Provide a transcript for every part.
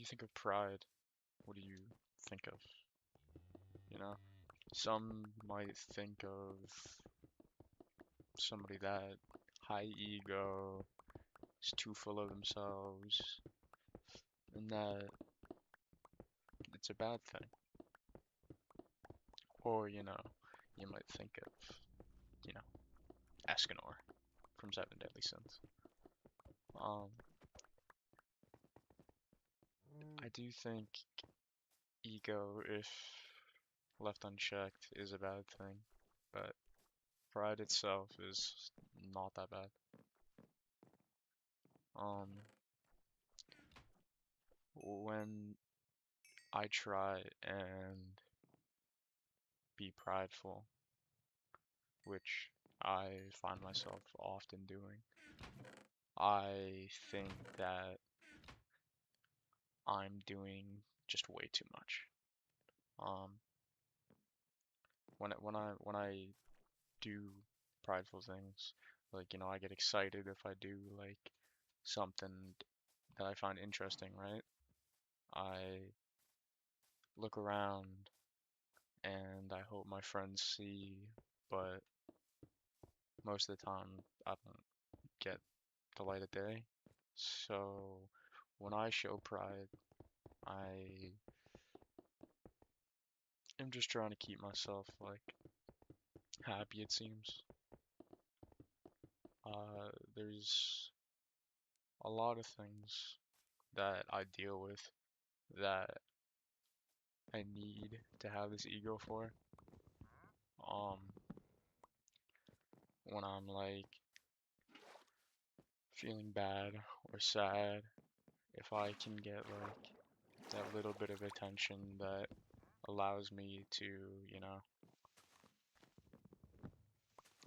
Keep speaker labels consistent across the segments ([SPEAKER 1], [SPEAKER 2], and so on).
[SPEAKER 1] think of pride, what do you think of? You know, some might think of somebody that high ego, is too full of themselves, and that it's a bad thing. Or, you might think of, you know, Escanor from Seven Deadly Sins. Um, I do think ego, if left unchecked, is a bad thing, but pride itself is not that bad. Um, when I try and be prideful, which I find myself often doing, I think that I'm doing just way too much. Um, when I do prideful things, like I get excited if I do like something that I find interesting, right? I look around and I hope my friends see, but most of the time I don't get the light of day. So when I show pride, I am just trying to keep myself like happy, it seems. There's a lot of things that I deal with that I need to have this ego for. Um, when I'm like feeling bad or sad, if I can get like that little bit of attention that allows me to, you know,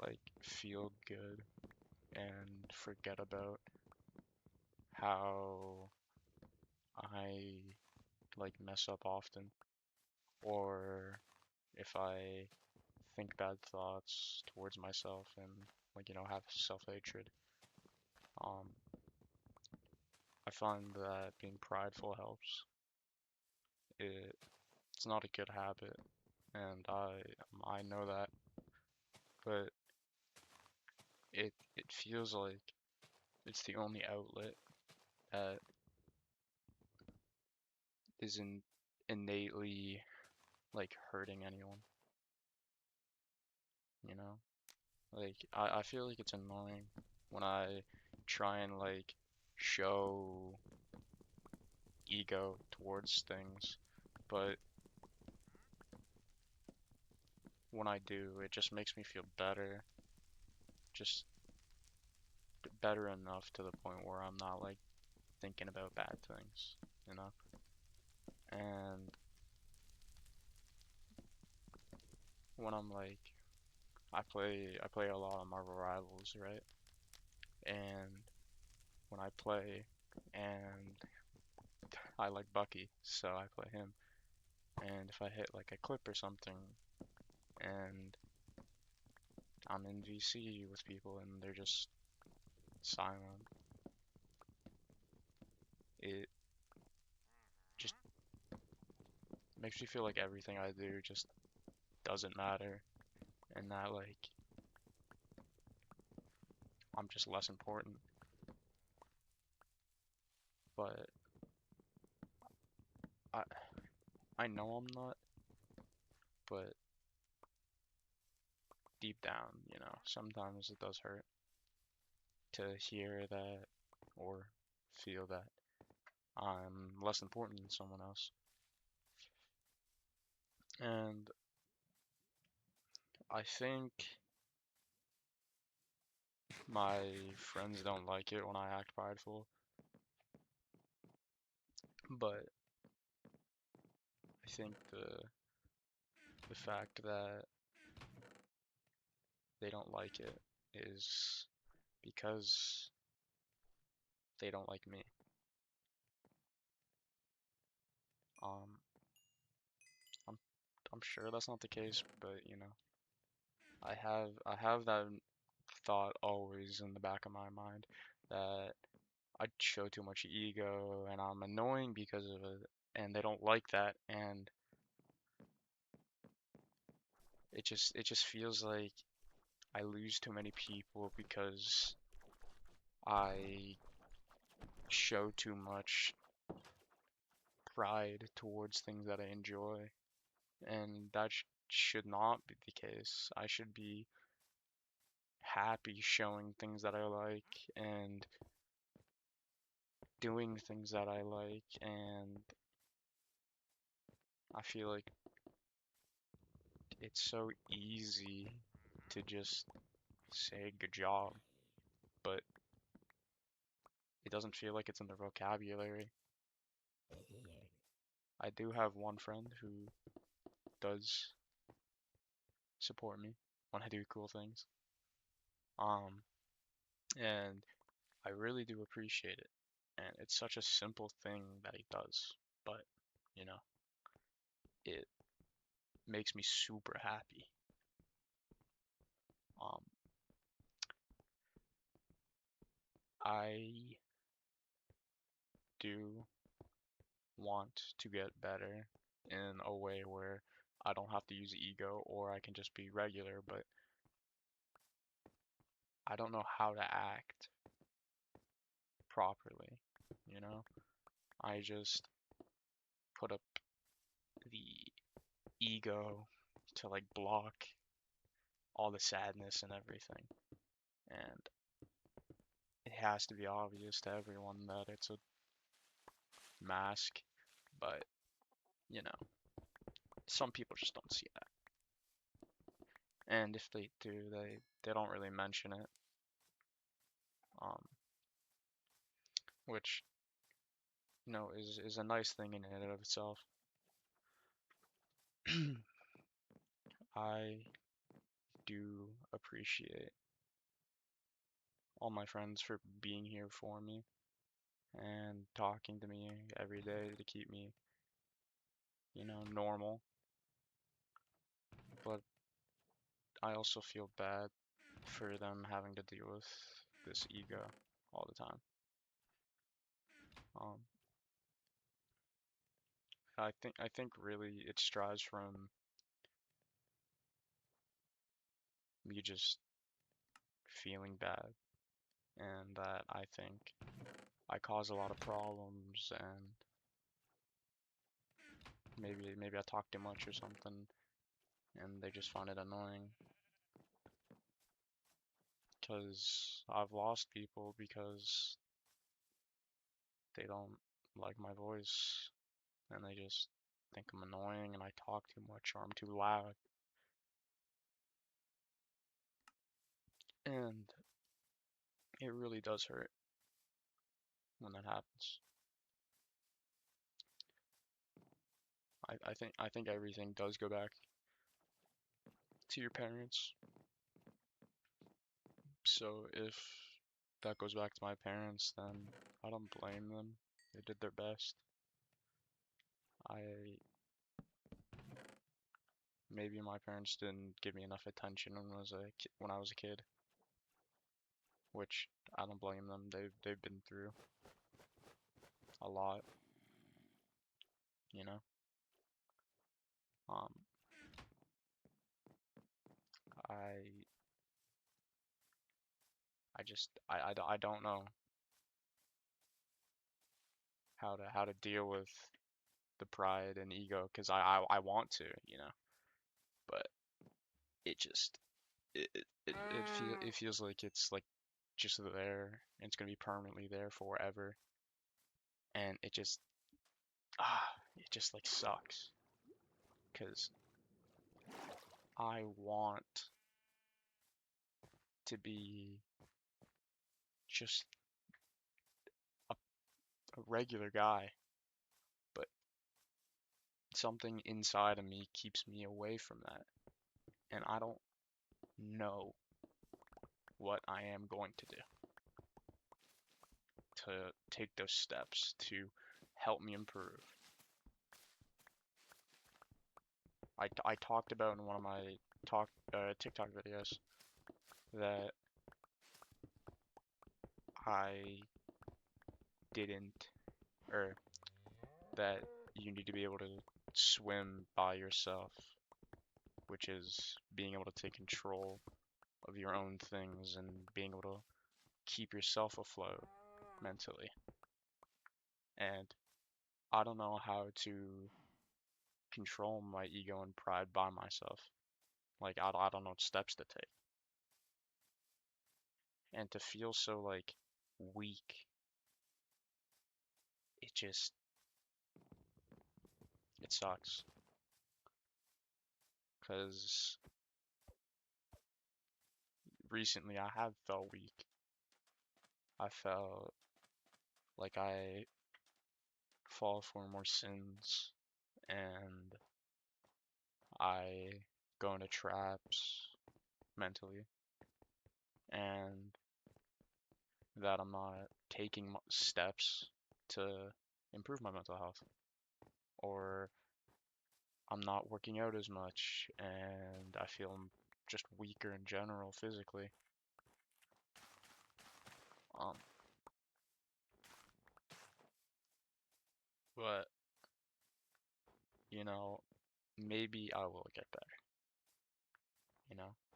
[SPEAKER 1] like feel good and forget about how I like mess up often, or if I think bad thoughts towards myself and like have self-hatred. Um, I find that being prideful helps. It's not a good habit, and I know that, but it feels like it's the only outlet that isn't innately like hurting anyone, you know? Like I feel like it's annoying when I try and like show ego towards things, but when I do, it just makes me feel better, just better enough to the point where I'm not like thinking about bad things, you know? And when I'm like I play a lot of Marvel Rivals, right? And when I play and I like Bucky, so I play him. And if I hit like a clip or something and I'm in VC with people and they're just silent, it just makes me feel like everything I do just doesn't matter and that like I'm just less important. But I I know I'm not, but deep down, sometimes it does hurt to hear that or feel that I'm less important than someone else. And I think my friends don't like it when I act prideful, but I think the fact that they don't like it is because they don't like me. Um, I'm I'm sure that's not the case, but I have that thought always in the back of my mind that I show too much ego and I'm annoying because of it, and they don't like that, and it just feels like I lose too many people because I show too much pride towards things that I enjoy, and that should not be the case. I should be happy showing things that I like and doing things that I like, and I feel like it's so easy to just say good job, but it doesn't feel like it's in the vocabulary. I do have one friend who does support me when I do cool things. Um, and I really do appreciate it. And it's such a simple thing that he does, but you know, it makes me super happy. Um, I do want to get better in a way where I don't have to use ego or I can just be regular, but I don't know how to act properly, you know? I just put up the ego to like block all the sadness and everything. And it has to be obvious to everyone that it's a mask, but you know, some people just don't see that. And if they do, they don't really mention it. Um, which is a nice thing in and of itself. I do appreciate all my friends for being here for me and talking to me every day to keep me, normal. But I also feel bad for them having to deal with this ego all the time. Um, I think really it strives from me just feeling bad, and that I think I cause a lot of problems, and maybe I talk too much or something, and they just find it annoying. Because I've lost people because they don't like my voice, and they just think I'm annoying and I talk too much or I'm too loud. And it really does hurt when that happens. I think everything does go back to your parents. So if that goes back to my parents, then I don't blame them. They did their best. I Maybe my parents didn't give me enough attention when I was a kid, which I don't blame them. They've been through a lot, you know. Um, I I don't know how to deal with the pride and ego because I want to, but it just it feels like it's like just there and it's gonna be permanently there forever, and it just like sucks because I want to be just a, a regular guy, but something inside of me keeps me away from that, and I don't know what I am going to do to take those steps to help me improve. I talked about in one of my TikTok videos that I didn't, or that you need to be able to swim by yourself, which is being able to take control of your own things and being able to keep yourself afloat mentally. And I don't know how to control my ego and pride by myself. Like, I don't know what steps to take. And to feel so, like, weak, it just, it sucks. Because recently I have felt weak. I felt like I fall for more sins and I go into traps mentally, and that I'm not taking steps to improve my mental health, or I'm not working out as much and I feel just weaker in general physically. Um, but you know, maybe I will get better.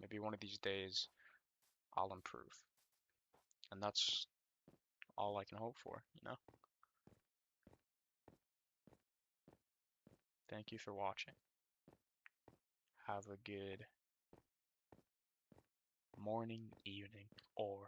[SPEAKER 1] Maybe one of these days I'll improve, and that's all I can hope for. Thank you for watching. Have a good morning, evening, or